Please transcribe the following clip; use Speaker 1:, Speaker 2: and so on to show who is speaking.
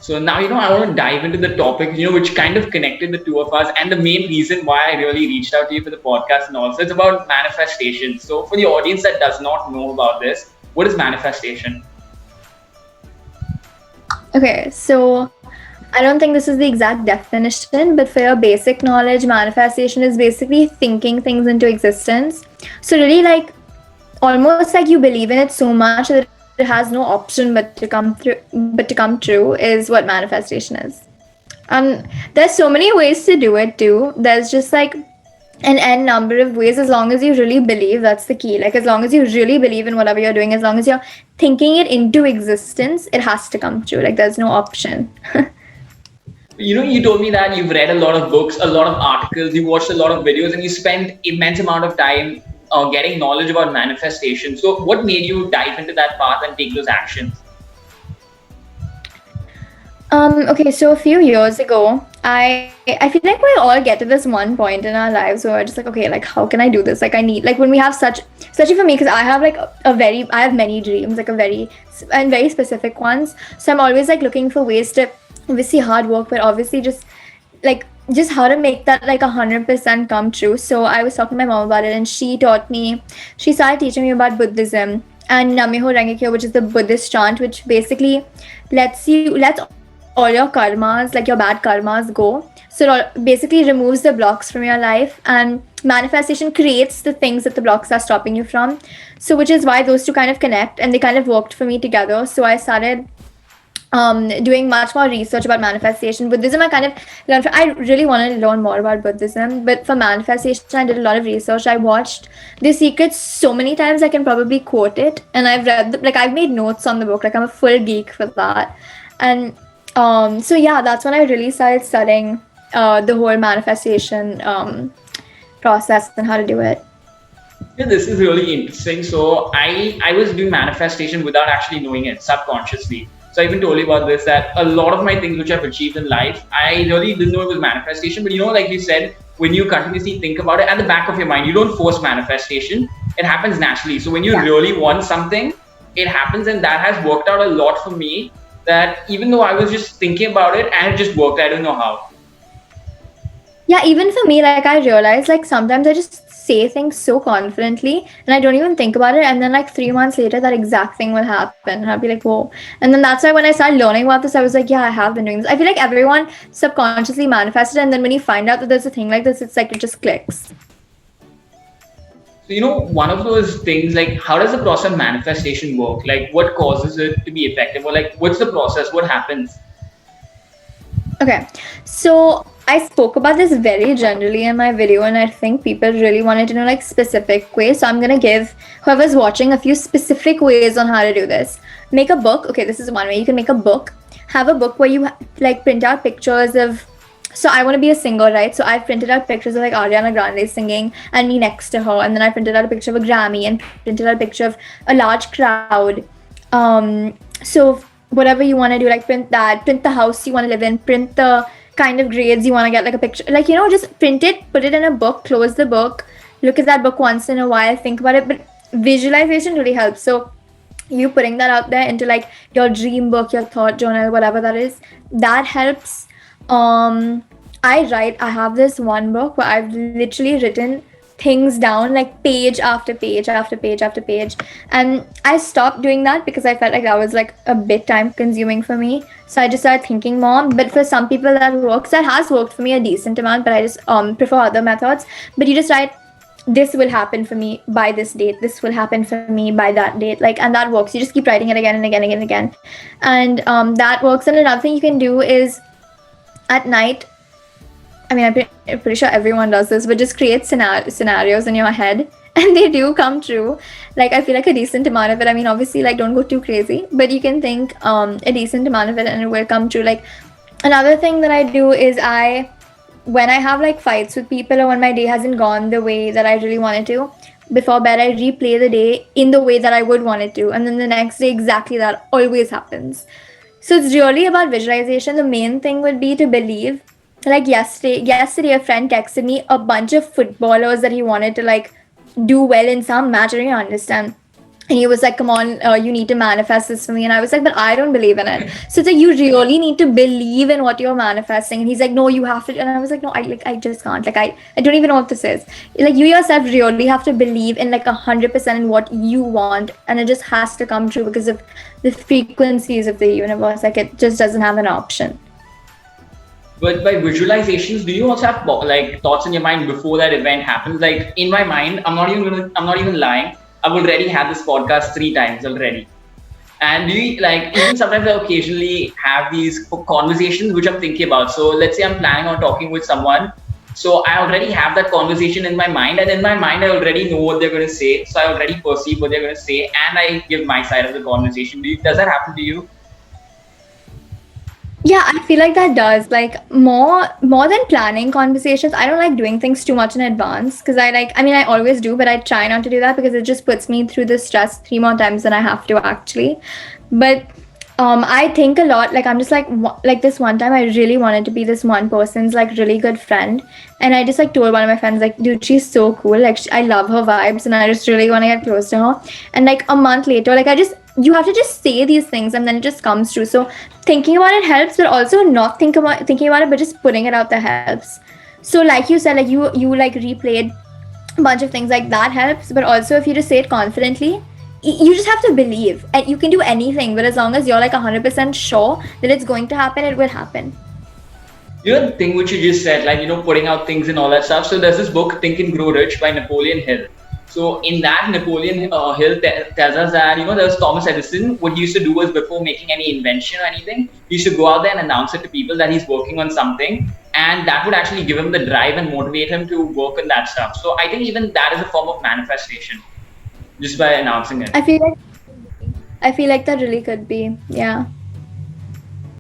Speaker 1: So now, I want to dive into the topic, which kind of connected the two of us, and the main reason why I really reached out to you for the podcast and also it's about manifestation. So for the audience that does not know about this, what is manifestation?
Speaker 2: Okay, so I don't think this is the exact definition, but for your basic knowledge, manifestation is basically thinking things into existence. So really like almost like you believe in it so much that it has no option but to come true is what manifestation is. There's so many ways to do it too. There's just like an n number of ways as long as you really believe. That's the key. Like as long as you really believe in whatever you're doing, as long as you're thinking it into existence, it has to come true. Like there's no option.
Speaker 1: You told me that you've read a lot of books, a lot of articles, you watched a lot of videos, and you spent immense amount of time getting knowledge about manifestation. So what made you dive into that path and take those actions?
Speaker 2: Okay, so a few years ago, I feel like we all get to this one point in our lives where we're just like, okay, like how can I do this? Like I need like when we have especially for me because I have like I have many dreams, like very specific ones. So I'm always like looking for ways to obviously hard work, but obviously just how to make that like 100% come true. So I was talking to my mom about it, and she started teaching me about Buddhism and Namaho Rengekyo, which is the Buddhist chant, which basically lets all your karmas, like your bad karmas, go. So it basically removes the blocks from your life, and manifestation creates the things that the blocks are stopping you from. So which is why those two kind of connect, and they kind of worked for me together. So I started doing much more research about manifestation. Buddhism, I kind of learned. I really wanted to learn more about Buddhism, but for manifestation, I did a lot of research. I watched The Secret so many times I can probably quote it, and I've read like I've made notes on the book. Like I'm a full geek for that, and so yeah, that's when I really started studying the whole manifestation process and how to do it.
Speaker 1: Yeah, this is really interesting. So I was doing manifestation without actually knowing it subconsciously. So I even told you about this that a lot of my things which I've achieved in life, I really didn't know it was manifestation. But like you said, when you continuously think about it at the back of your mind, you don't force manifestation. It happens naturally. So when you
Speaker 2: Yeah.
Speaker 1: really want something, it happens, and that has worked out a lot for me. That even though I was just thinking about it and it just worked, I don't know how.
Speaker 2: Yeah, even for me, like I realize like sometimes I just say things so confidently and I don't even think about it, and then like 3 months later that exact thing will happen and I'll be like, whoa. And then that's why when I started learning about this, I was like, yeah, I have been doing this. I feel like everyone subconsciously manifested, and then when you find out that there's a thing like this, it's like it just clicks.
Speaker 1: So, one of those things, like how does the process of manifestation work? Like what causes it to be effective? Or like what's the process? What happens?
Speaker 2: Okay, so I spoke about this very generally in my video, and I think people really wanted to know like specific ways. So I'm gonna give whoever's watching a few specific ways on how to do this. Make a book. Okay, this is one way. You can make a book. Have a book where you like print out pictures of. So I want to be a singer, right? So I've printed out pictures of like Ariana Grande singing and me next to her, and then I printed out a picture of a Grammy and printed out a picture of a large crowd. So whatever you want to do, like print the house you want to live in, print the kind of grades you want to get, like a picture, like just print it, put it in a book, close the book, look at that book once in a while, think about it. But visualization really helps. So you putting that out there into like your dream book, your thought journal, whatever that is, that helps. um I have this one book where I've literally written things down like page after page after page after page, and I stopped doing that because I felt like that was like a bit time consuming for me. So I just started thinking more. But for some people that has worked for me a decent amount, but I just prefer other methods. But you just write, this will happen for me by this date, this will happen for me by that date, like, and that works. You just keep writing it again and again and again and again, and that works. And another thing you can do is at night, I mean, I'm pretty sure everyone does this, but just create scenarios in your head, and they do come true. Like, I feel like a decent amount of it. I mean, obviously, like, don't go too crazy, but you can think a decent amount of it, and it will come true. Like, another thing that I do is when I have like fights with people, or when my day hasn't gone the way that I really wanted to, before bed, I replay the day in the way that I would want it to, and then the next day, exactly that always happens. So it's really about visualization. The main thing would be to believe. Like yesterday a friend texted me a bunch of footballers that he wanted to like do well in some match. I don't even understand. And he was like, come on, you need to manifest this for me. And I was like, but I don't believe in it. So it's like, you really need to believe in what you're manifesting. And he's like, no, you have to. And I was like, no, I just can't. Like, I don't even know what this is. Like, you yourself really have to believe in like 100% in what you want. And it just has to come true because of the frequencies of the universe. Like, it just doesn't have an option.
Speaker 1: But by visualizations, do you also have like thoughts in your mind before that event happens? Like in my mind, I'm not even lying. I've already had this podcast 3 times already. And do you like even sometimes I occasionally have these conversations which I'm thinking about. So let's say I'm planning on talking with someone. So I already have that conversation in my mind, and in my mind I already know what they're going to say. So I already perceive what they're going to say, and I give my side of the conversation. Does that happen to you?
Speaker 2: Yeah, I feel like that does. Like more than planning conversations, I don't like doing things too much in advance because I mean I always do, but I try not to do that because it just puts me through the stress 3 more times than I have to actually. But I think a lot. Like I'm just like this one time I really wanted to be this one person's like really good friend, and I just like told one of my friends like, dude, she's so cool. Like I love her vibes, and I just really want to get close to her. And like a month later, like I just you have to just say these things and then it just comes true. So thinking about it helps, but also not thinking about it, but just putting it out there helps. So like you said, like you like replayed a bunch of things, like that helps. But also if you just say it confidently, you just have to believe, and you can do anything. But as long as you're like 100% sure that it's going to happen, it will happen.
Speaker 1: You know the thing which you just said, like putting out things and all that stuff. So there's this book, Think and Grow Rich by Napoleon Hill. So in that, Napoleon Hill tells us that there's Thomas Edison. What he used to do was before making any invention or anything, he used to go out there and announce it to people that he's working on something, and that would actually give him the drive and motivate him to work on that stuff. So I think even that is a form of manifestation just by announcing it.
Speaker 2: I feel like that really could be. Yeah.